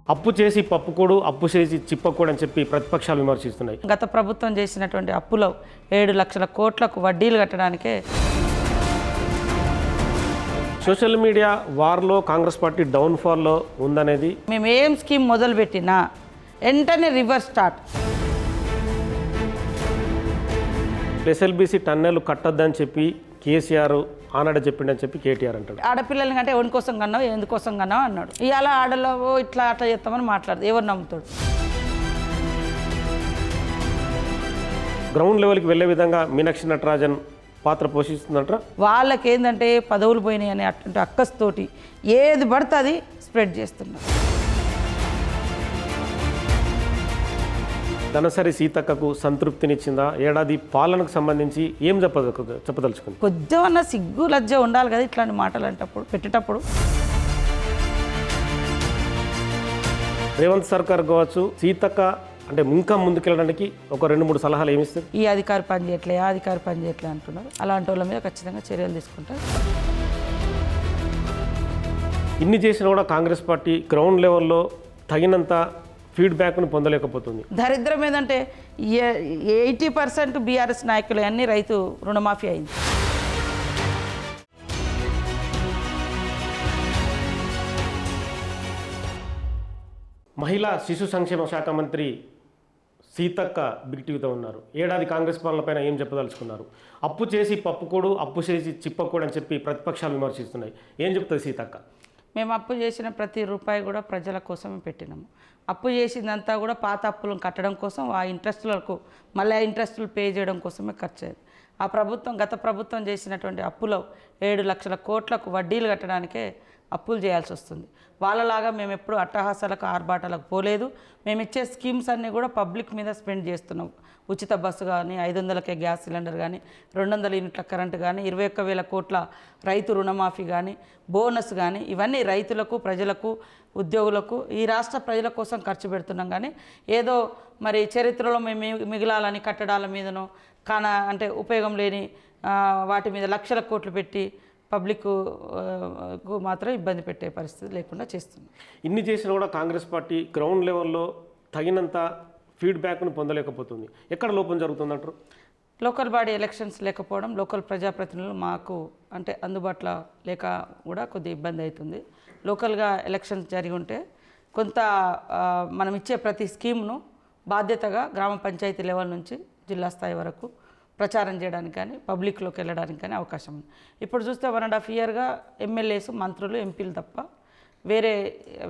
అప్పు చేసి పప్పుకోడు, అప్పు చేసి చిప్పకూడు అని చెప్పి ప్రతిపక్షాలు విమర్శిస్తున్నాయి. గత ప్రభుత్వం చేసినటువంటి అప్పులో 7 లక్షల కోట్లకు వడ్డీలు కట్టడానికే సోషల్ మీడియా వార్లో కాంగ్రెస్ పార్టీ డౌన్ఫాల్లో ఉందనేది. మేము ఏం స్కీమ్ మొదలుపెట్టినా వెంటనే రివర్స్ స్టార్ట్. ఎస్ఎల్బీసీ టన్నెలు కట్టొద్దని చెప్పి కేసీఆర్ ఆనాడ చెప్పిండని చెప్పి కేటీఆర్ అంటాడు. ఆడపిల్లల్ని కంటే ఎవరి కోసం కన్నావు, ఎందుకోసం కన్నావు అన్నాడు. ఇవాళ ఆడలో ఇట్లా అట్లా చేస్తామని మాట్లాడదు. ఎవరు నమ్ముతాడు? గ్రౌండ్ లెవెల్కి వెళ్ళే విధంగా మీనాక్షి నటరాజన్ పాత్ర పోషిస్తుందంటారా? వాళ్ళకి ఏంటంటే పదవులు పోయినాయి అని అటువంటి అక్కస్తోటి ఏది పడితే అది స్ప్రెడ్ చేస్తున్నారు. ధనసరి సీతక్కకు సంతృప్తినిచ్చిందా? ఏడాది పాలనకు సంబంధించి ఏం చెప్పదలుచుకుంది? కొద్దిగా సిగ్గు లజ్జ ఉండాలి కదా ఇట్లాంటి మాటలు అంటప్పుడు పెట్టేటప్పుడు. రేవంత్ సర్కార్ కావచ్చు, సీతక్క అంటే ఇంకా ముందుకెళ్ళడానికి ఒక 2-3 సలహాలు ఏమిస్తారు? ఈ అధికారి పని చేయట్లే, ఆ అధికారి పని చేయట్లే అంటున్నారు. అలాంటి వాళ్ళ మీద ఖచ్చితంగా చర్యలు తీసుకుంటారు. ఇన్ని చేసినా కూడా కాంగ్రెస్ పార్టీ గ్రౌండ్ లెవెల్లో తగినంత ఫీడ్బ్యాక్ను పొందలేకపోతుంది. దరిద్రం ఏంటంటే 80% బీఆర్ఎస్ నాయకులు అన్ని రైతు రుణమాఫీ అయింది. మహిళా శిశు సంక్షేమ శాఖ మంత్రి సీతక్క బిగ్ టీవీతో ఉన్నారు. ఏడాది కాంగ్రెస్ పాలనపైన ఏం చెప్పదలుచుకున్నారు? అప్పు చేసి పప్పుకోడు, అప్పు చేసి చిప్పకూడు అని చెప్పి ప్రతిపక్షాలు విమర్శిస్తున్నాయి. ఏం చెప్తుంది సీతక్క? మేము అప్పు చేసిన ప్రతి రూపాయి కూడా ప్రజల కోసమే పెట్టినాము. అప్పు చేసిందంతా కూడా పాత అప్పులను కట్టడం కోసం, ఆ ఇంట్రెస్టులకు మళ్ళీ ఆ ఇంట్రెస్టులు పే చేయడం కోసమే ఖర్చు అయ్యేది. ఆ ప్రభుత్వం గత ప్రభుత్వం చేసినటువంటి అప్పులో 7 లక్షల కోట్లకు వడ్డీలు కట్టడానికే అప్పులు చేయాల్సి వస్తుంది. వాళ్ళలాగా మేము ఎప్పుడు అట్టహాసాలకు ఆర్భాటాలకు పోలేదు. మేము ఇచ్చే స్కీమ్స్ అన్నీ కూడా పబ్లిక్ మీద స్పెండ్ చేస్తున్నాం. ఉచిత బస్సు కానీ, 500కే గ్యాస్ సిలిండర్ కానీ, 200 యూనిట్ల కరెంటు కానీ, 21,000 కోట్ల రైతు రుణమాఫీ కానీ, బోనస్ కానీ, ఇవన్నీ రైతులకు, ప్రజలకు, ఉద్యోగులకు, ఈ రాష్ట్ర ప్రజల కోసం ఖర్చు పెడుతున్నాం. కానీ ఏదో మరి చరిత్రలో మేము మిగిలాలని కట్టడాల మీదనో అంటే ఉపయోగం లేని వాటి మీద లక్షల కోట్లు పెట్టి పబ్లిక్కు మాత్రం ఇబ్బంది పెట్టే పరిస్థితి లేకుండా చేస్తుంది. ఇన్ని చేసినా కూడా కాంగ్రెస్ పార్టీ గ్రౌండ్ లెవెల్లో తగినంత ఫీడ్బ్యాక్ను పొందలేకపోతుంది. ఎక్కడ లోపం జరుగుతుందంటారు? లోకల్ బాడీ ఎలక్షన్స్ లేకపోవడం, లోకల్ ప్రజాప్రతినిధులు మాకు అంటే అందుబాటులో లేక కూడా కొద్దిగా ఇబ్బంది అవుతుంది. లోకల్గా ఎలక్షన్స్ జరిగి ఉంటే కొంత మనం ఇచ్చే ప్రతి స్కీమ్ను బాధ్యతగా గ్రామ పంచాయతీ లెవెల్ నుంచి జిల్లా స్థాయి వరకు ప్రచారం చేయడానికి కానీ, పబ్లిక్లోకి వెళ్ళడానికి కానీ అవకాశం ఉంది. ఇప్పుడు చూస్తే 1.5 ఇయర్గా ఎమ్మెల్యేస్, మంత్రులు, ఎంపీలు తప్ప వేరే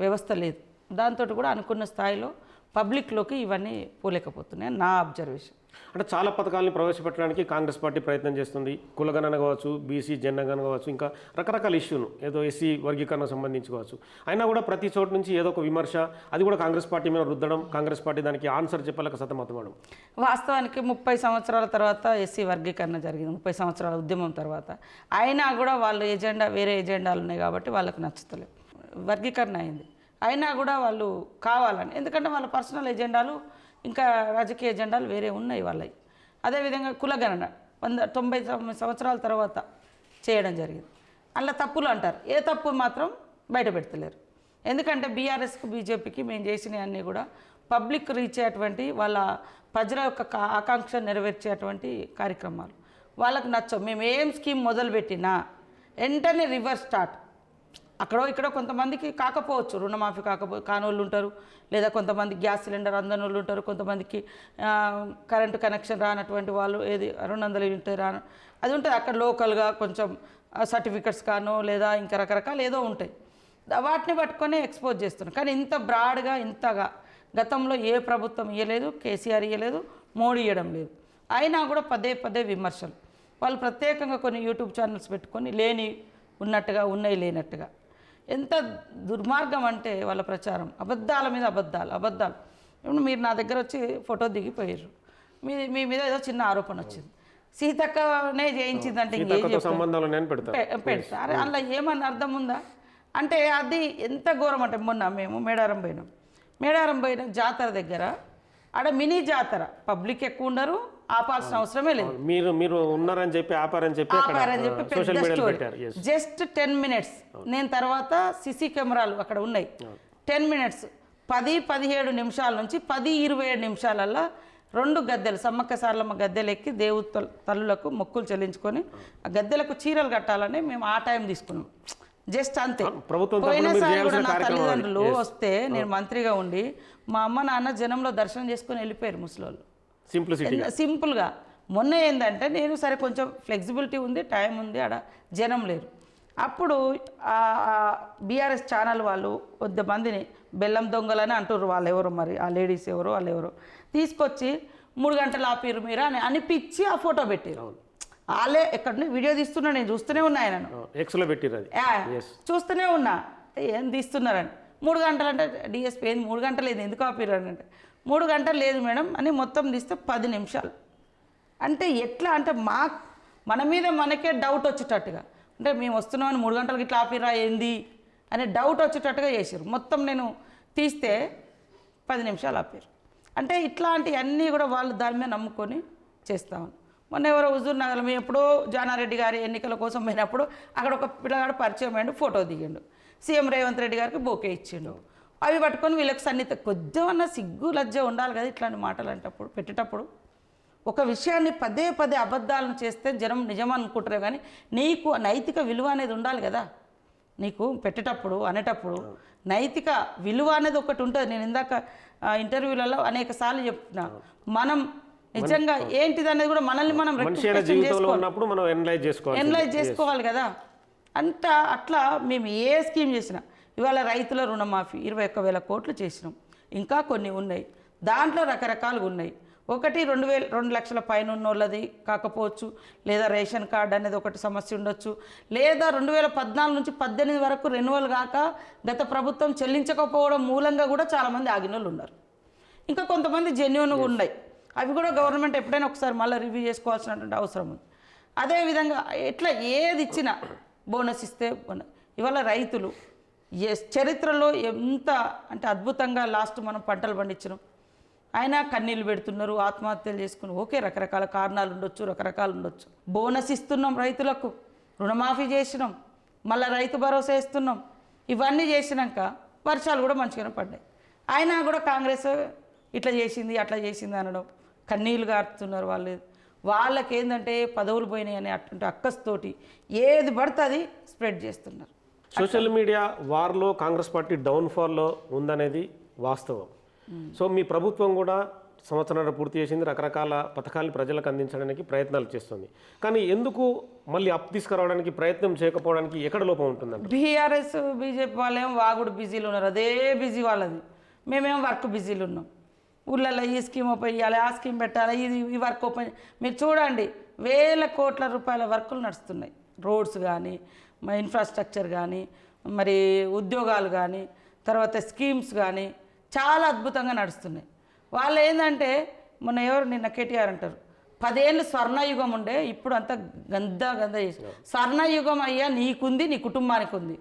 వ్యవస్థ లేదు. దాంతో కూడా అనుకున్న స్థాయిలో పబ్లిక్లోకి ఇవన్నీ పోలేకపోతున్నాయి నా అబ్జర్వేషన్. అంటే చాలా పథకాలను ప్రవేశపెట్టడానికి కాంగ్రెస్ పార్టీ ప్రయత్నం చేస్తుంది. కులగణన కావచ్చు, బీసీ జనగణన కావచ్చు, ఇంకా రకరకాల ఇష్యూను ఏదో ఎస్సీ వర్గీకరణ సంబంధించి కావచ్చు. అయినా కూడా ప్రతి చోటు నుంచి ఏదో ఒక విమర్శ, అది కూడా కాంగ్రెస్ పార్టీ మీద రుద్దడం, కాంగ్రెస్ పార్టీ దానికి ఆన్సర్ చెప్పలేక సతమతమడం. వాస్తవానికి 30 సంవత్సరాల తర్వాత ఎస్సీ వర్గీకరణ జరిగింది, 30 సంవత్సరాల ఉద్యమం తర్వాత. అయినా కూడా వాళ్ళు వేరే ఎజెండాలు ఉన్నాయి కాబట్టి వాళ్ళకి నచ్చుతలేదు. వర్గీకరణ అయింది, అయినా కూడా వాళ్ళు కావాలని, ఎందుకంటే వాళ్ళ పర్సనల్ ఎజెండాలు ఇంకా రాజకీయ ఎజెండాలు వేరే ఉన్నాయి వాళ్ళవి. అదేవిధంగా కులగణన 90 సంవత్సరాల తర్వాత చేయడం జరిగింది. అలా తప్పులు అంటారు, ఏ తప్పు మాత్రం బయట పెడతలేరు. ఎందుకంటే బీఆర్ఎస్కు, బీజేపీకి మేము చేసినవి అన్నీ కూడా పబ్లిక్ రీచ్ అయ్యేటువంటి, వాళ్ళ ప్రజల యొక్క ఆకాంక్ష నెరవేర్చేటువంటి కార్యక్రమాలు. వాళ్ళకు నచ్చవు. మేము ఏం స్కీమ్ మొదలుపెట్టినా వెంటనే రివర్స్ స్టార్ట్. ఇక్కడో కొంతమందికి కాకపోవచ్చు, రుణమాఫీ కానోళ్ళు ఉంటారు, లేదా కొంతమంది గ్యాస్ సిలిండర్ అందని వాళ్ళు ఉంటారు, కొంతమందికి కరెంటు కనెక్షన్ రానటువంటి వాళ్ళు, ఏది 200 యూనిట్ అది ఉంటుంది. అక్కడ లోకల్గా కొంచెం సర్టిఫికెట్స్ కానో లేదా ఇంకా రకరకాలు ఏదో ఉంటాయి. వాటిని పట్టుకొని ఎక్స్పోజ్ చేస్తున్నారు. కానీ ఇంత బ్రాడ్గా, ఇంతగా గతంలో ఏ ప్రభుత్వం ఇవ్వలేదు, కేసీఆర్ ఇవ్వలేదు, మోడీ ఇవ్వడం లేదు. అయినా కూడా పదే విమర్శలు. వాళ్ళు ప్రత్యేకంగా కొన్ని యూట్యూబ్ ఛానల్స్ పెట్టుకొని లేని ఉన్నట్టుగా, ఉన్నాయి లేనట్టుగా. ఎంత దుర్మార్గం అంటే వాళ్ళ ప్రచారం, అబద్ధాల మీద అబద్ధాలు. ఇప్పుడు మీరు నా దగ్గర వచ్చి ఫోటో దిగిపోయారు, మీ మీద ఏదో చిన్న ఆరోపణ వచ్చింది, సీతక్కనే చేయించిందంటే పెడతారు. అందులో ఏమన్నా అర్థం ఉందా? అంటే అది ఎంత ఘోరం అంటే, మొన్న మేము మేడారం పోయినాం జాతర దగ్గర. ఆడ మినీ జాతర, పబ్లిక్ ఎక్కువ ఉండరు, ఆపాల్సిన అవసరమే లేదు. మీరు ఉన్నారని చెప్పి ఆపారని చెప్పి పెద్ద స్టోరీ. Just 10 minutes. నేను తర్వాత సిసి కెమెరాలు అక్కడ ఉన్నాయి. 10 minutes 10-17 నిమిషాల నుంచి 10-27 నిమిషాలల్లో 2 గద్దెలు సమ్మక్క సారలమ్మ గద్దెలు ఎక్కి దేవు తల్లులకు మొక్కులు చెల్లించుకొని ఆ గద్దెలకు చీరలు కట్టాలని మేము ఆ టైం తీసుకున్నాం. జస్ట్ అంతే. పోయినసారి కూడా నా తల్లిదండ్రులు వస్తే నేను మంత్రిగా ఉండి మా అమ్మ నాన్న జనంలో దర్శనం చేసుకొని వెళ్ళిపోయారు ముసలోళ్ళు సింపుల్గా. మొన్న ఏంటంటే నేను సరే కొంచెం ఫ్లెక్సిబిలిటీ ఉంది, టైం ఉంది, ఆడ జనం లేరు. అప్పుడు బీఆర్ఎస్ ఛానల్ వాళ్ళు కొంతమందిని బెల్లం దొంగలని అంటారు, వాళ్ళు ఎవరు మరి ఆ లేడీస్ ఎవరు వాళ్ళు ఎవరు తీసుకొచ్చి 3 గంటలు ఆపిరు మీరు అని అనిపించి ఆ ఫోటో పెట్టారు. వాళ్ళే ఎక్కడ వీడియో తీస్తున్నా, నేను చూస్తూనే ఉన్నా, ఆయనను ఎక్స్లో పెట్టిరు అది చూస్తూనే ఉన్నా ఏం తీస్తున్నారని. 3 గంటలు అంటే డిఎస్పీ ఏంది 3 గంటలు లేదు ఎందుకు ఆపిరు అని అంటే 3 గంటలు లేదు మేడం అని మొత్తం తీస్తే 10 నిమిషాలు. అంటే ఎట్లా అంటే మన మీద మనకే డౌట్ వచ్చేటట్టుగా, అంటే మేము వస్తున్నామని 3 గంటలకి ఇట్లా ఆపిరా ఏంది అనే డౌట్ వచ్చేటట్టుగా చేసారు. మొత్తం నేను తీస్తే 10 నిమిషాలు ఆపారు. అంటే ఇట్లాంటివన్నీ కూడా వాళ్ళు దాని మీద నమ్ముకొని చేస్తామని. మొన్న ఎవరో హుజూర్ నగర్లో మేము ఎప్పుడో జానారెడ్డి గారి ఎన్నికల కోసం పోయినప్పుడు అక్కడ ఒక పిల్లగాడు పరిచయం అయ్యిండు, ఫోటో దిగిండు, సీఎం రేవంత్ రెడ్డి గారికి బోకే ఇచ్చిండు. అవి పట్టుకొని వీళ్ళకి సన్నిహిత కొద్దిమన్నా సిగ్గు లజ్జ ఉండాలి కదా ఇట్లాంటి మాటలు అంటప్పుడు పెట్టేటప్పుడు. ఒక విషయాన్ని పదే అబద్ధాలను చేస్తే జనం నిజం అనుకుంటారు, కానీ నీకు నైతిక విలువ అనేది ఉండాలి కదా. నీకు పెట్టేటప్పుడు అనేటప్పుడు నైతిక విలువ అనేది ఒకటి ఉంటుంది. నేను ఇందాక ఇంటర్వ్యూలలో అనేక సార్లు చెప్తున్నా, మనం నిజంగా ఏంటిది అనేది కూడా మనల్ని మనం ఎనలైజ్ చేసుకోవాలి కదా. అట్లా మేము ఏ స్కీమ్ చేసినా, ఇవాళ రైతుల రుణమాఫీ 21,000 కోట్లు చేసినాం, ఇంకా కొన్ని ఉన్నాయి, దాంట్లో రకరకాలుగా ఉన్నాయి. ఒకటి 2 లక్షల పైన ఉన్న వాళ్ళది కాకపోవచ్చు, లేదా రేషన్ కార్డు అనేది ఒకటి సమస్య ఉండొచ్చు, లేదా 2014 నుంచి 18 వరకు రెన్యువల్ కాక గత ప్రభుత్వం చెల్లించకపోవడం మూలంగా కూడా చాలామంది ఆగిన వాళ్ళు ఉన్నారు. ఇంకా కొంతమంది జెన్యూన్గా ఉన్నాయి, అవి కూడా గవర్నమెంట్ ఎప్పుడైనా ఒకసారి మళ్ళీ రివ్యూ చేసుకోవాల్సినటువంటి అవసరం ఉంది. అదేవిధంగా ఎట్లా ఏది ఇచ్చినా బోనస్ ఇస్తే ఇవాళ రైతులు చరిత్రలో ఎంత అంటే అద్భుతంగా లాస్ట్ మనం పంటలు పండించినాం, అయినా కన్నీళ్ళు పెడుతున్నారు, ఆత్మహత్యలు చేసుకుని. ఓకే, రకరకాల కారణాలు ఉండొచ్చు, రకరకాలు ఉండొచ్చు. బోనస్ ఇస్తున్నాం, రైతులకు రుణమాఫీ చేసినాం, మళ్ళీ రైతు భరోసా ఇస్తున్నాం. ఇవన్నీ చేసినాక వర్షాలు కూడా మంచిగానే పడ్డాయి. అయినా కూడా కాంగ్రెస్ ఇట్లా చేసింది అట్లా చేసింది అనడం, కన్నీళ్ళు గారుతున్నారు. వాళ్ళకి ఏంటంటే పదవులు పోయినాయి అని అటువంటి అక్కస్తోటి ఏది పడితే అది స్ప్రెడ్ చేస్తున్నారు. సోషల్ మీడియా వార్లో కాంగ్రెస్ పార్టీ డౌన్ఫాల్లో ఉందనేది వాస్తవం. సో మీ ప్రభుత్వం కూడా సంవత్సరాలు పూర్తి చేసింది, రకరకాల పథకాలను ప్రజలకు అందించడానికి ప్రయత్నాలు చేస్తుంది. కానీ ఎందుకు మళ్ళీ అప్ తీసుకురావడానికి ప్రయత్నం చేయకపోవడానికి ఎక్కడ లోపం ఉంటుందండి? బీఆర్ఎస్ బీజేపీ వాళ్ళేమో వాగుడు బిజీలు ఉన్నారు, అదే బిజీ వాళ్ళది. మేమేమో వర్క్ బిజీలు ఉన్నాం. ఊళ్ళల్లో ఈ స్కీమ్ ఓపెన్ చేయాలి, ఆ స్కీమ్ పెట్టాలి, ఈ వర్క్ ఓపెన్. మీరు చూడండి, వేల కోట్ల రూపాయల వర్కులు నడుస్తున్నాయి. రోడ్స్ కానీ, ఇన్ఫ్రాస్ట్రక్చర్ కానీ, మరి ఉద్యోగాలు కానీ, తర్వాత స్కీమ్స్ కానీ చాలా అద్భుతంగా నడుస్తున్నాయి. వాళ్ళు ఏంటంటే మొన్న ఎవరు నిన్న కేటీఆర్ అంటారు, 10 ఏళ్ళు స్వర్ణయుగం ఉండే, ఇప్పుడు అంతా గంద చేసి. స్వర్ణయుగం అయ్యా నీకుంది, నీ కుటుంబానికి ఉంది,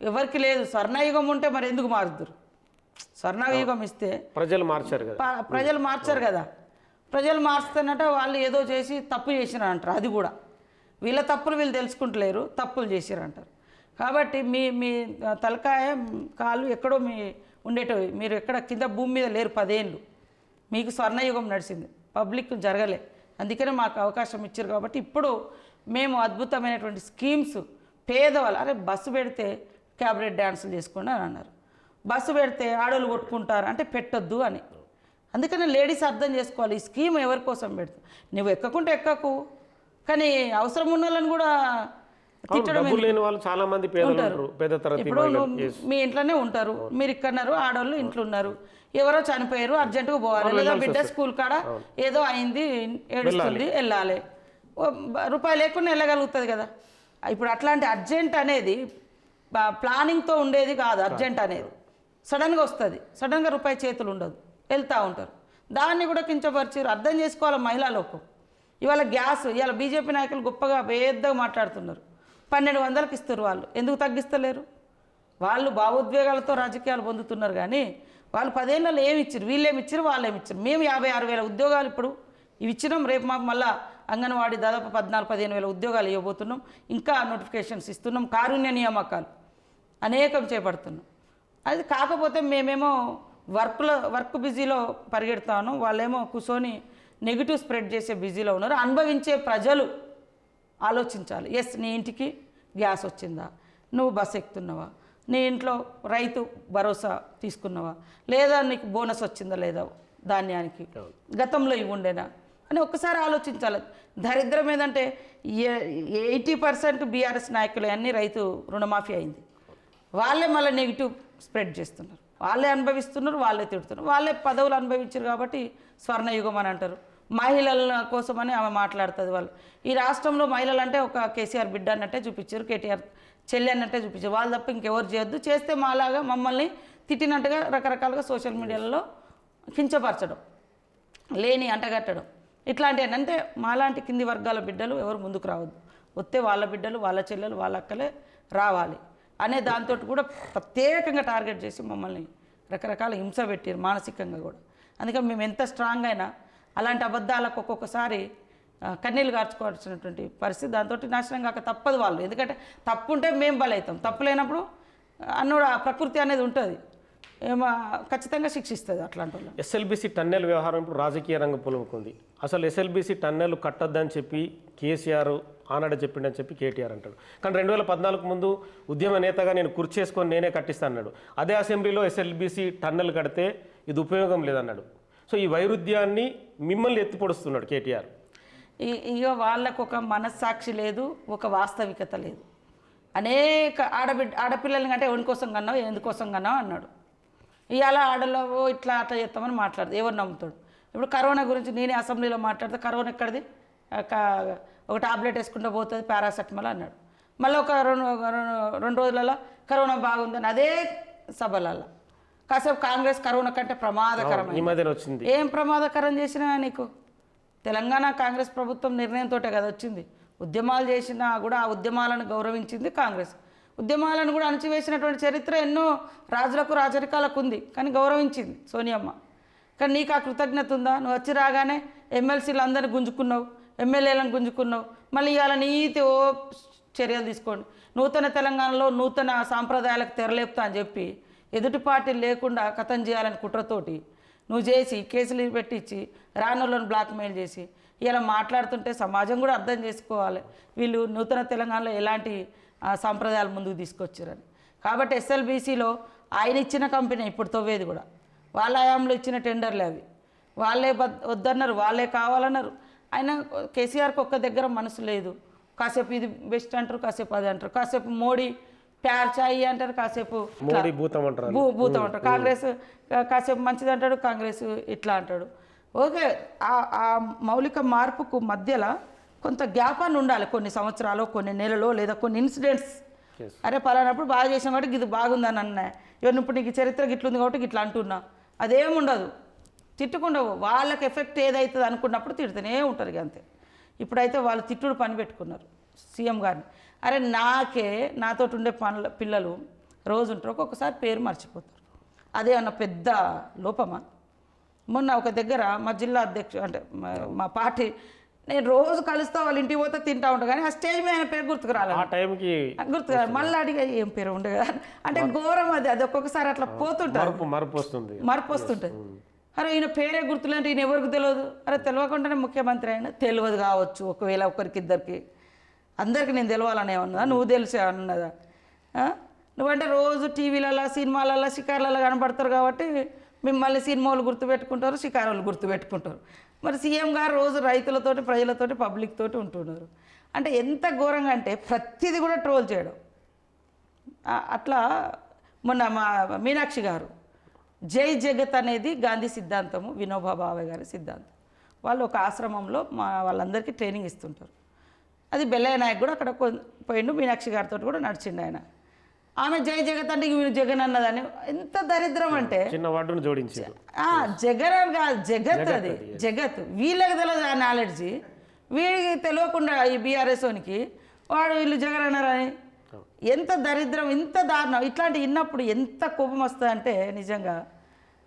ఎవరికి లేదు. స్వర్ణయుగం ఉంటే మరి ఎందుకు మారుద్దురు? స్వర్ణయుగం ఇస్తే ప్రజలు మార్చారు కదా. ప్రజలు మార్చుతున్నట్ట వాళ్ళు ఏదో చేసి తప్పు చేసినారంటారు. అది కూడా వీళ్ళ తప్పులు వీళ్ళు తెలుసుకుంటలేరు, తప్పులు చేసిరంటారు. కాబట్టి మీ తలకాయ కాళ్ళు ఎక్కడో ఉండేటవి, మీరు ఎక్కడ కింద భూమి మీద లేరు. 10 ఏళ్ళు మీకు స్వర్ణయుగం నడిచింది, పబ్లిక్ జరగలే. అందుకనే మాకు అవకాశం ఇచ్చారు. కాబట్టి ఇప్పుడు మేము అద్భుతమైనటువంటి స్కీమ్స్ పేదవాళ్ళు, అరే బస్సు పెడితే క్యాబరెట్ డ్యాన్సులు చేసుకోండి అని అన్నారు, బస్సు పెడితే ఆడోళ్ళు కొట్టుకుంటారు అంటే పెట్టొద్దు అని. అందుకని లేడీస్ అర్థం చేసుకోవాలి, ఈ స్కీమ్ ఎవరి కోసం పెడుతుంది. నువ్వు ఎక్కకుంటే ఎక్కకు, కానీ అవసరం ఉన్న వాళ్ళని కూడా తిట్టడం. ఇప్పుడు మీ ఇంట్లోనే ఉంటారు, మీరు ఇక్కడన్నారు, ఆడవాళ్ళు ఇంట్లో ఉన్నారు, ఎవరో చనిపోయారు, అర్జెంటుగా పోవాలి, లేదా బిడ్డ స్కూల్ కాడ ఏదో అయింది ఏడుస్తుంది, వెళ్ళాలి, రూపాయి లేకుండా వెళ్ళగలుగుతుంది కదా. ఇప్పుడు అట్లాంటి అర్జెంట్ అనేది ప్లానింగ్తో ఉండేది కాదు. అర్జెంట్ అనేది సడన్గా వస్తుంది, సడన్గా రూపాయి చేతులు ఉండదు, వెళ్తూ ఉంటారు. దాన్ని కూడా కించపరిచారు. అర్థం చేసుకోవాలి మహిళా లోకం. ఇవాళ గ్యాస్, ఇవాళ బీజేపీ నాయకులు గొప్పగా పెద్దగా మాట్లాడుతున్నారు, 1200కి ఇస్తారు. వాళ్ళు ఎందుకు తగ్గిస్తలేరు? వాళ్ళు భావోద్వేగాలతో రాజకీయాలు పొందుతున్నారు. కానీ వాళ్ళు 10 ఏళ్ళలో ఏమి ఇచ్చారు? వీళ్ళేమి ఇచ్చారు, వాళ్ళేమి ఇచ్చారు? మేము 56,000 ఉద్యోగాలు ఇప్పుడు ఇవి ఇచ్చినాం. రేపు మాకు మళ్ళీ అంగన్వాడీ దాదాపు 14-15 ఉద్యోగాలు ఇవ్వబోతున్నాం. ఇంకా నోటిఫికేషన్స్ ఇస్తున్నాం. కారుణ్య నియామకాలు అనేకం చేపడుతున్నాం. అది కాకపోతే మేమేమో వర్క్ బిజీలో పరిగెడతాను, వాళ్ళేమో కూర్చొని నెగిటివ్ స్ప్రెడ్ చేసే బిజీలో ఉన్నారు. అనుభవించే ప్రజలు ఆలోచించాలి. ఎస్, నీ ఇంటికి గ్యాస్ వచ్చిందా, నువ్వు బస్సు ఎక్కుతున్నావా, నీ ఇంట్లో రైతు భరోసా తీసుకున్నావా, లేదా నీకు బోనస్ వచ్చిందా లేదా ధాన్యానికి, గతంలో ఇవి ఉండేనా అని ఒక్కసారి ఆలోచించాలి. దరిద్రం ఏదంటే 80% బీఆర్ఎస్ నాయకులు అన్నీ రైతు రుణమాఫీ అయింది. వాళ్ళే మళ్ళీ నెగిటివ్ స్ప్రెడ్ చేస్తున్నారు, వాళ్ళే అనుభవిస్తున్నారు, వాళ్ళే తిడుతున్నారు, వాళ్ళే పదవులు అనుభవించారు కాబట్టి స్వర్ణయుగం అని అంటారు. మహిళల కోసమని ఆమె మాట్లాడుతుంది. వాళ్ళు ఈ రాష్ట్రంలో మహిళలు అంటే ఒక కేసీఆర్ బిడ్డ అన్నట్టే చూపించారు, కేటీఆర్ చెల్లి అన్నట్టే చూపించారు. వాళ్ళు తప్ప ఇంకెవరు చేయొద్దు, చేస్తే మాలాగా మమ్మల్ని తిట్టినట్టుగా రకరకాలుగా సోషల్ మీడియాలో కించపరచడం, లేని అంటగట్టడం ఇట్లాంటివి. అంటే మాలాంటి కింది వర్గాల బిడ్డలు ఎవరు ముందుకు రావద్దు, వస్తే వాళ్ళ బిడ్డలు వాళ్ళ చెల్లెలు వాళ్ళ అక్కలే రావాలి అనే దాంతో కూడా ప్రత్యేకంగా టార్గెట్ చేసి మమ్మల్ని రకరకాల హింస పెట్టారు మానసికంగా కూడా. అందుకని మేము ఎంత స్ట్రాంగ్ అయినా అలాంటి అబద్ధాలకు ఒక్కొక్కసారి కన్నీళ్ళు కార్చుకోవాల్సినటువంటి పరిస్థితి, దాంతో నాశనం కాక తప్పదు వాళ్ళు. ఎందుకంటే తప్పు ఉంటే మేము బలవుతాం, తప్పు లేనప్పుడు అన్నోడు ఆ ప్రకృతి అనేది ఉంటుంది, ఏమో ఖచ్చితంగా శిక్షిస్తుంది అట్లాంటి వాళ్ళు. ఎస్ఎల్బీసీ టన్నెల్ వ్యవహారం ఇప్పుడు రాజకీయ రంగం పులుముకుంది. అసలు ఎస్ఎల్బీసీ టన్నెల్ కట్టొద్దని చెప్పి కేసీఆర్ ఆనాడు చెప్పిండని చెప్పి కేటీఆర్ అంటాడు. కానీ 2014 ముందు ఉద్యమ నేతగా నేను కుర్చేసుకొని నేనే కట్టిస్తాను అన్నాడు. అదే అసెంబ్లీలో ఎస్ఎల్బీసీ టన్నెల్ కడితే ఇది ఉపయోగం లేదన్నాడు. సో ఈ వైరుధ్యాన్ని మిమ్మల్ని ఎత్తిపొడుస్తున్నాడు కేటీఆర్. ఇక వాళ్ళకు ఒక మనస్సాక్షి లేదు, ఒక వాస్తవికత లేదు. అనేక ఆడపిల్లల్ని అంటే ఎవరి కోసం కన్నావు, ఎందుకోసం కన్నావు అన్నాడు. ఇవాళ ఆడలో ఇట్లా అట్లా చేస్తామని మాట్లాడదు, ఎవరు నమ్ముతాడు? ఇప్పుడు కరోనా గురించి నేనే అసెంబ్లీలో మాట్లాడితే కరోనా ఎక్కడిది, ఒక టాబ్లెట్ వేసుకుంటూ పోతుంది పారాసెటమాల్ అన్నాడు. మళ్ళీ ఒక రెండు రోజులలో కరోనా బాగుందని అదే సభలలో కాసేపు కాంగ్రెస్ కరోనా కంటే ప్రమాదకరమైన వచ్చింది. ఏం ప్రమాదకరం చేసినా నీకు? తెలంగాణ కాంగ్రెస్ ప్రభుత్వం నిర్ణయంతో కదా వచ్చింది. ఉద్యమాలు చేసినా కూడా ఆ ఉద్యమాలను గౌరవించింది కాంగ్రెస్. ఉద్యమాలను కూడా అణచివేసినటువంటి చరిత్ర ఎన్నో రాజులకు రాజరికాలకు ఉంది, కానీ గౌరవించింది సోనియమ్మ. కానీ నీకు ఆ కృతజ్ఞత ఉందా? నువ్వు వచ్చి రాగానే ఎమ్మెల్సీలు అందరినీ గుంజుకున్నావు, ఎమ్మెల్యేలను గుంజుకున్నావు, మళ్ళీ ఇవాళ నీతి చర్యలు తీసుకోండి, నూతన తెలంగాణలో నూతన సాంప్రదాయాలకు తెరలేపుతా అని చెప్పి ఎదుటి పార్టీలు లేకుండా కథం చేయాలని కుట్రతోటి నువ్వు చేసి కేసులు పెట్టించి రానులను బ్లాక్మెయిల్ చేసి ఇలా మాట్లాడుతుంటే సమాజం కూడా అర్థం చేసుకోవాలి వీళ్ళు నూతన తెలంగాణలో ఎలాంటి సాంప్రదాయాలు ముందుకు తీసుకొచ్చారని. కాబట్టి ఎస్ఎల్బీసీలో ఆయన ఇచ్చిన కంపెనీ ఇప్పుడు తవ్వేది కూడా వాళ్ళ హయాంలో ఇచ్చిన టెండర్లే అవి, వాళ్ళే వద్దన్నారు, వాళ్ళే కావాలన్నారు. ఆయన కేసీఆర్కి ఒక్క దగ్గర మనసు లేదు. కాసేపు ఇది బెస్ట్ అంటారు, కాసేపు అది అంటారు, కాసేపు మోడీ ప్యార్ చాయి అంటారు, కాసేపు భూతం అంటారు. కాంగ్రెస్ కాసేపు మంచిది అంటాడు, కాంగ్రెస్ ఇట్లా అంటాడు. ఓకే, ఆ మౌలిక మార్పుకు మధ్యలో కొంత గ్యాపాన్ని ఉండాలి, కొన్ని సంవత్సరాలు, కొన్ని నెలలో, లేదా కొన్ని ఇన్సిడెంట్స్. అరే పలానప్పుడు బాగా చేసిన కాబట్టి ఇది బాగుందని అన్నా, ఎవరిని ఇప్పుడు నీకు చరిత్ర గిట్లుంది కాబట్టి ఇట్లా అంటున్నా, అదేముండదు. తిట్టుకుండవు, వాళ్ళకి ఎఫెక్ట్ ఏదవుతుంది అనుకున్నప్పుడు తిడుతూనే ఉంటారు ఇక అంతే. ఇప్పుడైతే వాళ్ళు తిట్టుడు పని పెట్టుకున్నారు సీఎం గారిని. అరే నాతో ఉండే పిల్లలు రోజు ఉంటారు, ఒక్కొక్కసారి పేరు మర్చిపోతారు. అదే అన్న పెద్ద లోపమా? మొన్న ఒక దగ్గర మా జిల్లా అధ్యక్షుడు అంటే మా పార్టీ, నేను రోజు కలుస్తా వాళ్ళ ఇంటికి పోతే తింటా ఉంటాను, కానీ ఆ స్టేజ్ మీద ఆయన పేరు గుర్తుకు రాలేదు, గుర్తుకు రాలి. మళ్ళీ అడిగా ఏం పేరు ఉండే కదా అంటే ఘోరం అది ఒక్కొక్కసారి అట్లా పోతుంటారు, మరపు వస్తుంటుంది. అరే ఈయన పేరే గుర్తులేంటే ఈయన ఎవరికి తెలియదు. అరే తెలియకుండానే ముఖ్యమంత్రి అయినా తెలియదు కావచ్చు, ఒకవేళ ఒకరికిద్దరికి, అందరికీ నేను తెలవాలనే ఉన్నదా, నువ్వు తెలిసే అన్నదా? నువ్వంటే రోజు టీవీలలో సినిమాలలో షికార్లలో కనబడతారు కాబట్టి మిమ్మల్ని సినిమాలు గుర్తుపెట్టుకుంటారు, షికారులు గుర్తుపెట్టుకుంటారు. మరి సీఎం గారు రోజు రైతులతోటి, ప్రజలతోటి, పబ్లిక్ తోటి ఉంటున్నారు. అంటే ఎంత ఘోరంగా అంటే ప్రతిదీ కూడా ట్రోల్ చేయడం. అట్లా మొన్న మా మీనాక్షి గారు జై జగత్ అనేది గాంధీ సిద్ధాంతము, వినోబా భావే గారి సిద్ధాంతం. వాళ్ళు ఒక ఆశ్రమంలో వాళ్ళందరికీ ట్రైనింగ్ ఇస్తుంటారు. అది బెల్లయ్య నాయక్ కూడా అక్కడ పోయిండు, మీనాక్షి గారితో కూడా నడిచిండు ఆయన. ఆమె జై జగత్ అంటే జగన్ అన్నదని. ఎంత దరిద్రం అంటే జగన్ కాదు, జగత్, అది జగత్. వీళ్ళకి తెలియదు ఆ నాలెడ్జి, వీళ్ళకి తెలియకుండా ఈ బీఆర్ఎస్ఓనికి వాడు వీళ్ళు జగన్ అన్నారని. ఎంత దరిద్రం, ఎంత దారుణం. ఇట్లాంటి విన్నప్పుడు ఎంత కోపం వస్తుందంటే నిజంగా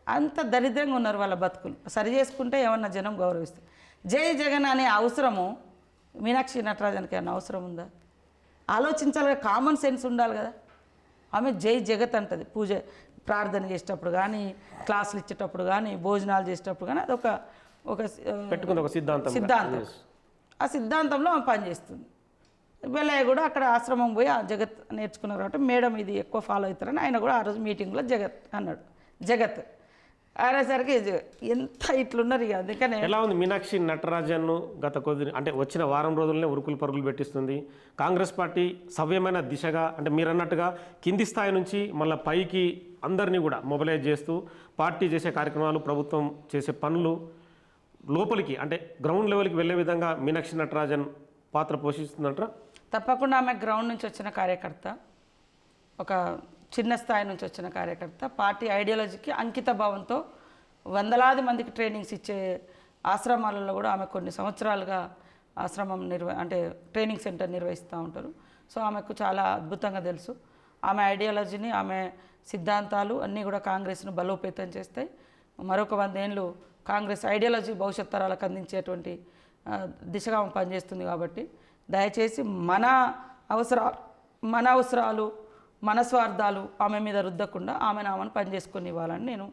అంత దరిద్రంగా ఉన్నారు వాళ్ళ బతుకులు. సరి చేసుకుంటే ఏమన్నా జనం గౌరవిస్తారు. జై జగన్ అనే అవసరము మీనాక్షి నటరాజన్కి ఏమన్నా అవసరం ఉందా? ఆలోచించాలి, కామన్ సెన్స్ ఉండాలి కదా. ఆమె జై జగత్ అంటది, ప్రార్థన చేసేటప్పుడు కానీ, క్లాసులు ఇచ్చేటప్పుడు కానీ, భోజనాలు చేసేటప్పుడు కానీ అదొక ఒక పెట్టుకుంది ఒక సిద్ధాంతం. ఆ సిద్ధాంతంలో ఆమె పనిచేస్తుంది. వెళ్ళయ్య కూడా అక్కడ ఆశ్రమం పోయి ఆ జగత్ నేర్చుకున్నారు కాబట్టి మేడం ఇది ఎక్కువ ఫాలో అవుతారని ఆయన కూడా ఆ రోజు మీటింగ్లో జగత్ అన్నాడు. జగత్ అనేసరికి ఎంత ఇట్లున్నారు ఇక. అందుకనే ఎలా ఉంది మీనాక్షి నటరాజన్ గత కొద్ది అంటే వచ్చిన వారం రోజుల్లోనే ఉరుకులు పరుగులు పెట్టిస్తుంది. కాంగ్రెస్ పార్టీ సవ్యమైన దిశగా అంటే మీరు అన్నట్టుగా కింది స్థాయి నుంచి మళ్ళీ పైకి అందరినీ కూడా మొబిలైజ్ చేస్తూ పార్టీ చేసే కార్యక్రమాలు, ప్రభుత్వం చేసే పనులు లోపలికి అంటే గ్రౌండ్ లెవెల్కి వెళ్ళే విధంగా మీనాక్షి నటరాజన్ పాత్ర పోషిస్తుందంటారా? తప్పకుండా ఆమె గ్రౌండ్ నుంచి వచ్చిన కార్యకర్త, ఒక చిన్న స్థాయి నుంచి వచ్చిన కార్యకర్త, పార్టీ ఐడియాలజీకి అంకిత భావంతో వందలాది మందికి ట్రైనింగ్స్ ఇచ్చే ఆశ్రమాలలో కూడా ఆమె కొన్ని సంవత్సరాలుగా ఆశ్రమం అంటే ట్రైనింగ్ సెంటర్ నిర్వహిస్తూ ఉంటారు. సో ఆమెకు చాలా అద్భుతంగా తెలుసు. ఆమె ఐడియాలజీని, ఆమె సిద్ధాంతాలు అన్నీ కూడా కాంగ్రెస్ను బలోపేతం చేస్తాయి. మరొక 100 ఏళ్ళు కాంగ్రెస్ ఐడియాలజీ భవిష్యత్ తరాలకు అందించేటువంటి దిశగా ఆమె పనిచేస్తుంది. కాబట్టి దయచేసి మన అవసరాలు మన స్వార్థాలు ఆమె మీద రుద్దకుండా ఆమెను పనిచేసుకొని ఇవ్వాలని నేను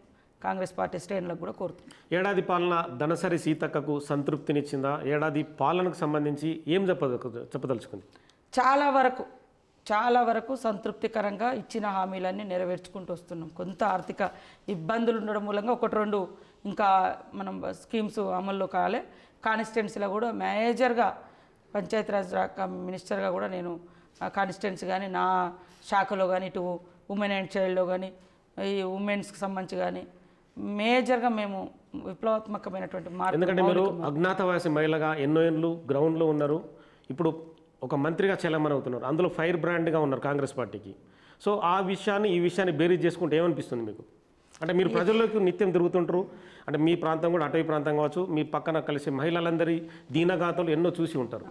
కాంగ్రెస్ పార్టీ శ్రేణులకు కూడా కోరుతున్నాను. ఏడాది పాలన దనసరి సీతక్కకు సంతృప్తినిచ్చిందా? ఏడాది పాలనకు సంబంధించి ఏం చెప్పదలుచుకుంది? చాలా వరకు సంతృప్తికరంగా ఇచ్చిన హామీలన్నీ నెరవేర్చుకుంటూ వస్తున్నాం. కొంత ఆర్థిక ఇబ్బందులు ఉండడం మూలంగా 1-2 ఇంకా మనం స్కీమ్స్ అమల్లో కాలే. కాన్స్టిట్యున్సీలో కూడా మేజర్గా పంచాయతీరాజ్ శాఖ మినిస్టర్గా కూడా నేను కాన్స్టిట్యున్సీ కానీ నా శాఖలో కానీ ఇటు ఉమెన్ అండ్ చైల్డ్లో కానీ ఈ ఉమెన్స్కి సంబంధించి కానీ మేజర్గా మేము విప్లవాత్మకమైనటువంటి మార్పు. ఎందుకంటే మీరు అజ్ఞాతవాసి మహిళగా ఎన్నో ఏళ్ళు గ్రౌండ్లో ఉన్నారు, ఇప్పుడు ఒక మంత్రిగా చలామణి అవుతున్నారు, అందులో ఫైర్ బ్రాండ్గా ఉన్నారు కాంగ్రెస్ పార్టీకి. సో ఆ విషయాన్ని ఈ విషయాన్ని బేరీజ్ చేసుకుంటే ఏమనిపిస్తుంది మీకు? అంటే మీరు ప్రజల్లోకి నిత్యం తిరుగుతుంటారు, అంటే మీ ప్రాంతం కూడా అటవీ ప్రాంతం కావచ్చు, మీ పక్కన కలిసి మహిళలందరి దీనగాథలు ఎన్నో చూసి ఉంటారు.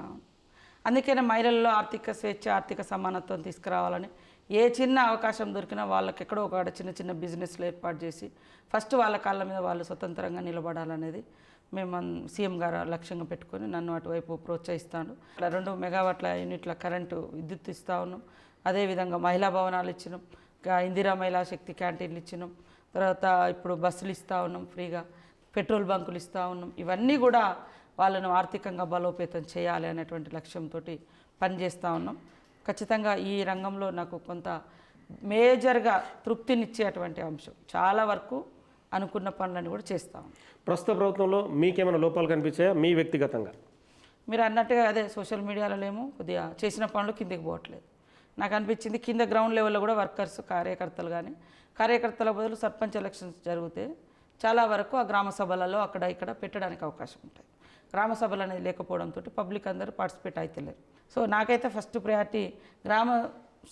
అందుకనే మహిళల్లో ఆర్థిక స్వేచ్ఛ, ఆర్థిక సమానత్వం తీసుకురావాలని ఏ చిన్న అవకాశం దొరికినా వాళ్ళకి ఎక్కడో ఒక చిన్న బిజినెస్లు ఏర్పాటు చేసి ఫస్ట్ వాళ్ళ కాళ్ళ మీద వాళ్ళు స్వతంత్రంగా నిలబడాలనేది మేము సీఎం గారు లక్ష్యంగా పెట్టుకొని నన్ను అటువైపు ప్రోత్సహిస్తాను. 2 మెగావాట్ల యూనిట్ల కరెంటు విద్యుత్ ఇస్తూ ఉన్నాం. అదేవిధంగా మహిళా భవనాలు ఇచ్చినాం, ఇందిరా మహిళా శక్తి క్యాంటీన్లు ఇచ్చినాం, తర్వాత ఇప్పుడు బస్సులు ఇస్తూ ఉన్నాం, ఫ్రీగా పెట్రోల్ బంకులు ఇస్తూ ఉన్నాం. ఇవన్నీ కూడా వాళ్ళను ఆర్థికంగా బలోపేతం చేయాలి అనేటువంటి లక్ష్యంతో పనిచేస్తూ ఉన్నాం. ఖచ్చితంగా ఈ రంగంలో నాకు కొంత మేజర్గా తృప్తినిచ్చేటువంటి అంశం. చాలా వరకు అనుకున్న పనులను కూడా చేస్తాం. ప్రస్తుత ప్రభుత్వంలో మీకేమైనా లోపాలు కనిపించాయా మీ వ్యక్తిగతంగా? మీరు అన్నట్టుగా అదే సోషల్ మీడియాలో ఏమో కొద్దిగా చేసిన పనులు కిందకి పోవట్లేదు. నాకు అనిపించింది కింద గ్రౌండ్ లెవెల్లో కూడా వర్కర్స్, కార్యకర్తలు కానీ కార్యకర్తల బదులు సర్పంచ్ ఎలక్షన్స్ జరిగితే చాలా వరకు ఆ గ్రామ సభలలో అక్కడ ఇక్కడ పెట్టడానికి అవకాశం ఉంటుంది. గ్రామ సభలు అనేది లేకపోవడంతో పబ్లిక్ అందరూ పార్టిసిపేట్ అవుతలేరు. సో నాకైతే ఫస్ట్ ప్రయారిటీ గ్రామ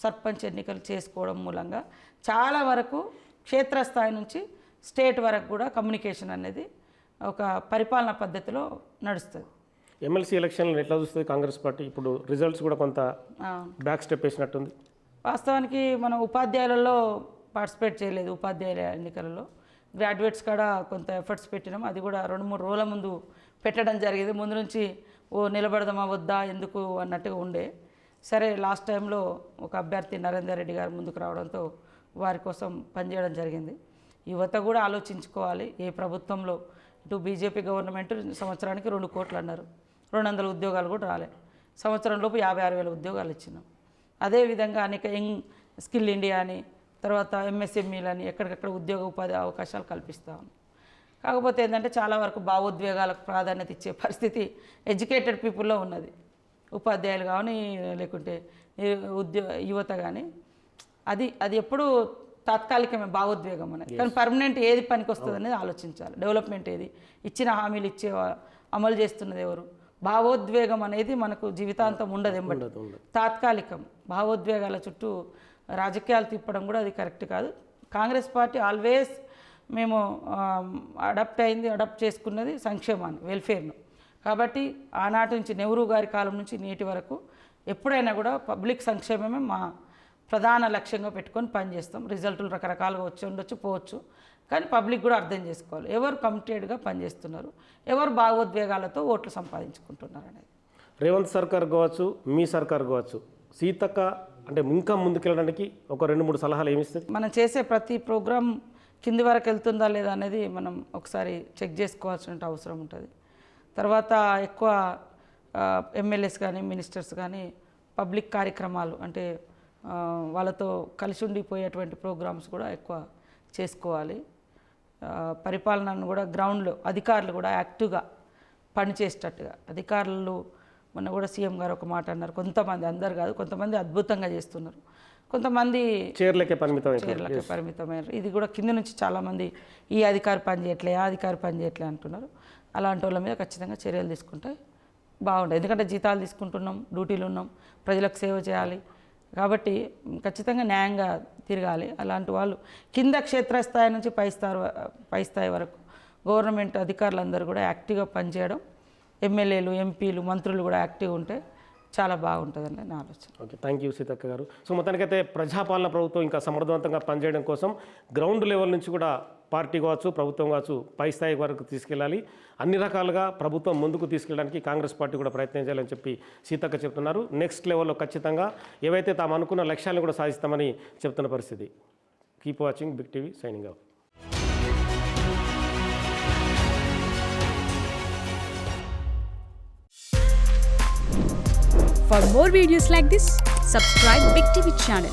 సర్పంచ్ ఎన్నికలు చేసుకోవడం మూలంగా చాలా వరకు క్షేత్రస్థాయి నుంచి స్టేట్ వరకు కూడా కమ్యూనికేషన్ అనేది ఒక పరిపాలనా పద్ధతిలో నడుస్తుంది. ఎమ్మెల్సీ ఎలక్షన్లు ఎట్లా చూస్తుంది కాంగ్రెస్ పార్టీ? ఇప్పుడు రిజల్ట్స్ కూడా కొంత బ్యాక్ స్టెప్ వేసినట్టుంది. వాస్తవానికి మనం ఉపాధ్యాయులలో పార్టిసిపేట్ చేయలేదు. ఉపాధ్యాయుల ఎన్నికలలో గ్రాడ్యుయేట్స్ కొంత ఎఫర్ట్స్ పెట్టినాం. అది కూడా 2-3 రోజుల ముందు పెట్టడం జరిగింది. ముందు నుంచి నిలబడదామా వద్దా ఎందుకు అన్నట్టుగా ఉండే. సరే లాస్ట్ టైంలో ఒక అభ్యర్థి నరేందర్ రెడ్డి గారు ముందుకు రావడంతో వారి కోసం పనిచేయడం జరిగింది. యువత కూడా ఆలోచించుకోవాలి. ఏ ప్రభుత్వంలో ఇటు బీజేపీ గవర్నమెంట్ సంవత్సరానికి 2 కోట్లు అన్నారు, 200 ఉద్యోగాలు కూడా రాలే. సంవత్సరంలోపు 56,000 ఉద్యోగాలు ఇచ్చినాం. అదేవిధంగా అనేక యంగ్ స్కిల్ ఇండియా అని, తర్వాత ఎంఎస్ఎంఈలని ఎక్కడికక్కడ ఉద్యోగ ఉపాధి అవకాశాలు కల్పిస్తూ ఉన్నాం. కాకపోతే ఏంటంటే చాలా వరకు భావోద్వేగాలకు ప్రాధాన్యత ఇచ్చే పరిస్థితి ఎడ్యుకేటెడ్ పీపుల్లో ఉన్నది. ఉపాధ్యాయులు కానీ లేకుంటే యువత కానీ అది ఎప్పుడు తాత్కాలికమే భావోద్వేగం అనేది. కానీ పర్మనెంట్ ఏది పనికి వస్తుంది అనేది ఆలోచించాలి. డెవలప్మెంట్ ఏది, ఇచ్చిన హామీలు అమలు చేస్తున్నది ఎవరు? భావోద్వేగం అనేది మనకు జీవితాంతం ఉండదు, ఎంబడి తాత్కాలికం. భావోద్వేగాల చుట్టూ రాజకీయాలు తిప్పడం కూడా అది కరెక్ట్ కాదు. కాంగ్రెస్ పార్టీ ఆల్వేస్ మేము అడాప్ట్ చేసుకున్నది సంక్షేమాన్ని, వెల్ఫేర్ను. కాబట్టి ఆనాటి నుంచి నెహ్రూ గారి కాలం నుంచి నేటి వరకు ఎప్పుడైనా కూడా పబ్లిక్ సంక్షేమమే మా ప్రధాన లక్ష్యంగా పెట్టుకొని పనిచేస్తాం. రిజల్టులు రకరకాలుగా వచ్చి ఉండొచ్చు, పోవచ్చు, కానీ పబ్లిక్ కూడా అర్థం చేసుకోవాలి ఎవరు కమిటెడ్గా పనిచేస్తున్నారు, ఎవరు భావోద్వేగాలతో ఓట్లు సంపాదించుకుంటున్నారు అనేది. రేవంత్ సర్కార్ కావచ్చు, మీ సర్కార్ కావచ్చు, సీతక్క అంటే ఇంకా ముందుకెళ్ళడానికి ఒక 2-3 సలహాలు ఏమిస్తుంది? మనం చేసే ప్రతి ప్రోగ్రాం కింది వరకు వెళ్తుందా లేదా అనేది మనం ఒకసారి చెక్ చేసుకోవాల్సిన అవసరం ఉంటుంది. తర్వాత ఎక్కువ ఎమ్మెల్యేస్ కానీ మినిస్టర్స్ కానీ పబ్లిక్ కార్యక్రమాలు అంటే వాళ్ళతో కలిసి ఉండిపోయేటువంటి ప్రోగ్రామ్స్ కూడా ఎక్కువ చేసుకోవాలి. పరిపాలనను కూడా గ్రౌండ్లో అధికారులు కూడా యాక్టివ్గా పనిచేసేటట్టుగా అధికారులు మొన్న కూడా సీఎం గారు ఒక మాట అన్నారు, కొంతమంది అందరు కాదు కొంతమంది అద్భుతంగా చేస్తున్నారు, కొంతమంది చీరలకే పరిమితమయ్యారు. ఇది కూడా కింద నుంచి చాలామంది ఈ అధికారి పని చేయట్లే ఆ అధికారి పని చేయట్లే అంటున్నారు. అలాంటి వాళ్ళ మీద ఖచ్చితంగా చర్యలు తీసుకుంటే బాగుంటుంది. ఎందుకంటే జీతాలు తీసుకుంటున్నాం, డ్యూటీలు ఉన్నాం, ప్రజలకు సేవ చేయాలి కాబట్టి ఖచ్చితంగా న్యాయంగా తిరగాలి. అలాంటి వాళ్ళు కింద క్షేత్రస్థాయి నుంచి పై స్థాయి వరకు గవర్నమెంట్ అధికారులందరూ కూడా యాక్టివ్గా పనిచేయడం, ఎమ్మెల్యేలు ఎంపీలు మంత్రులు కూడా యాక్టివ్గా ఉంటే చాలా బాగుంటుందండి నా ఆలోచన. ఓకే, థ్యాంక్ యూ సీతక్క గారు. సో మొత్తానికైతే ప్రజాపాలన ప్రభుత్వం ఇంకా సమర్థవంతంగా పనిచేయడం కోసం గ్రౌండ్ లెవెల్ నుంచి కూడా పార్టీ కావచ్చు ప్రభుత్వం కావచ్చు పై స్థాయి వరకు తీసుకెళ్ళాలి. అన్ని రకాలుగా ప్రభుత్వం ముందుకు తీసుకెళ్ళడానికి కాంగ్రెస్ పార్టీ కూడా ప్రయత్నం చేయాలని చెప్పి సీతక్క చెప్తున్నారు. నెక్స్ట్ లెవెల్లో ఖచ్చితంగా ఏవైతే తాము అనుకున్న లక్ష్యాలను కూడా సాధిస్తామని చెప్తున్న పరిస్థితి. Keep watching big TV, signing off. For more videos like this, subscribe Big TV channel.